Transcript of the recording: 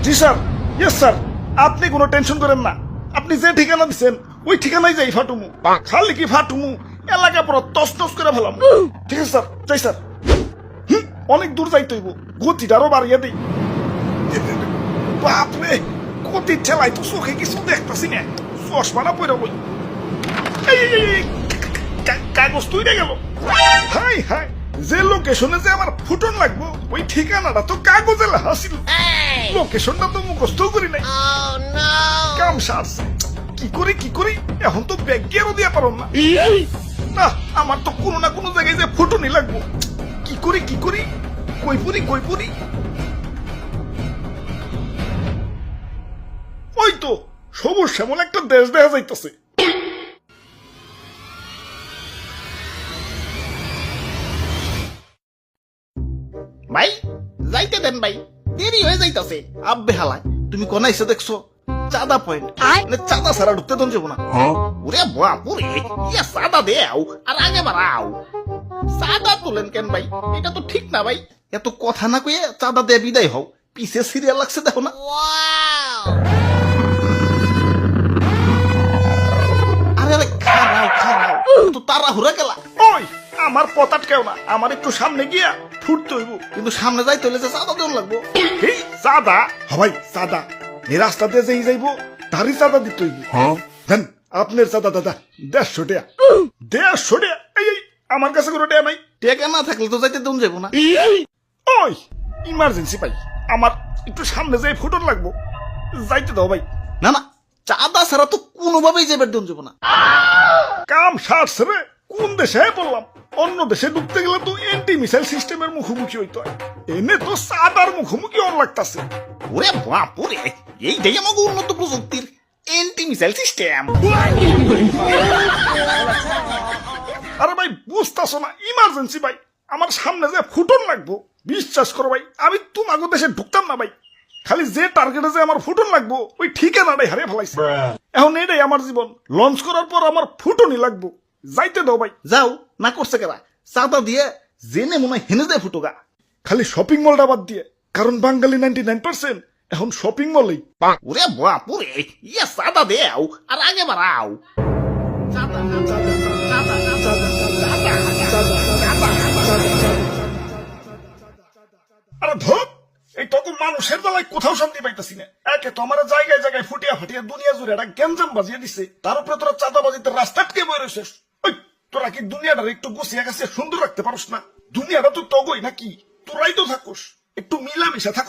জি sir, yes sir, আপনি কোনো tension করেন না। আপনি যে ঠিকানা দিচ্ছেন ওই ঠিকানায় যাই ফাটুমু। খালি কি ফাটুমু, এলাকা পুরো তস করে ফেলাম। ঠিক আছে স্যার, যাই স্যার। অনেক দূর যাইতে হইব, গতিটা আরো বাড়িয়ে দিই। বাপরে, গতি ঠেলাই তো চোখে কিছু দেখতেছি না, চশমাটা পরে বই। কাগজ তুইরে গেল। হাই হাই, যে লোকেশনে যে আমার ফুটন লাগবো ওই ঠিকানাটা তো কাগজে লেখা ছিল। লোকেশনটা তো মুখস্থ করি নাই। কাম সারছে, কি করি এখন তো ব্যাগ গিয়েও দিয়ে পারো না। না, আমার তো কোনো না কোনো জায়গায় যে ফুটনই লাগবো। কি করি কই পুরি। ওই তো সবুজ শ্যামল একটা দেশ দেখা যাইতেছে। ভাই যাইতে দেন ভাই, দেরি হয়ে যাইতাছে। আব্বে হালায়, তুমি কোন এসে দেখছো? চাঁদা পয়েন্ট, মানে চাঁদা ছাড়া ঢুকতে দন যাবো না। ওরে বাপুরে, ইয়া চাঁদা দেও আর আগে বাড়াও। চাঁদা তোলেন কেন ভাই? এটা তো ঠিক না ভাই। এত কথা না কয়ে চাঁদা দিয়ে বিদায় হও, পিছে সিরিয়াল লাগছে দেখো না। আরে আরে খারাও, তো তাড়াহুড়া গেলা। ওই আমার পথ কেউ না, আমার একটু সামনে গিয়া ফুটতে হইব। কিন্তু সামনে যাইতে হলে যে চাঁদা দেওয়া লাগবো। এই চাঁদা হবাই চাঁদা, এই রাস্তা দিয়ে যেই যাইবো তারই চাঁদা দিতে হইব। দেন আপনার চাঁদা দাদা 150 টাকা। 150 টাকা? এই আমার কাছে কোনো টাকা নাই। টেকা না থাকলে তো যাইতে দেন যাবো না। ওই ইমার্জেন্সি ভাই, আমার একটু সামনে যাই ফুটন লাগবো, যাইতে দাও ভাই। না না, চাঁদা ছাড়া তো কোনোভাবেই যাবার দেন যাবো না। কাম সারছে রে, কোন দেশে পড়লাম? অন্য দেশে ঢুকতে গেলে তো এন্টি মিসাইল সিস্টেমের মুখোমুখি হইতে হয়, এনে তো চাঁদার মুখোমুখি অন লাগতাছে। ওরে বাপুরে, এইটাই আমাকে উন্নত প্রযুক্তির এন্টি মিসাইল সিস্টেম। আরে ভাই বুঝতেছো না, ইমার্জেন্সি ভাই, আমার সামনে যে ফুটন লাগবো। বিশ্বাস করো ভাই, আমি তোমাকে দেশে ঢুকতাম না ভাই। খালি যে টার্গেটে যে আমার ফুটন লাগবো ওই ঠিকানাটাই হারিয়ে ফেলাইছে। এখন এটাই আমার জীবন, লঞ্চ করার পর আমার ফুটনই লাগবো, যাইতে দাও ভাই। যাও না করছে কেরা, চাঁদা দিয়ে জেনে মনে হয় হেনে দেয় ফুটোগা। খালি শপিং মলটা বাদ দিয়ে, কারণ বাঙালি 99% এখন শপিং মলেই। ওরে বাপুরে, ইয়া চাঁদা দেও আর আগে বাড়াও। আরে ধর, এই তখন মানুষের বেলায় কোথাও শান্তি পাইতেছি না। একে তো আমার জায়গায় জায়গায় ফুটিয়া ফাটিয়া দুনিয়া জুড়ে একটা গ্যাঞ্জাম বাজিয়ে দিছে, তার উপরে তোরা চাঁদাবাজিতে রাস্তা আটকে বয়ে রয়েছিস। ওই তোরা কি দুনিয়াটার একটু গুছিয়ে গেছে সুন্দর রাখতে পারস না? দুনিয়াটা তো তগই নাকি, তোরাই তো থাকুস, একটু মিলামিশা থাকো।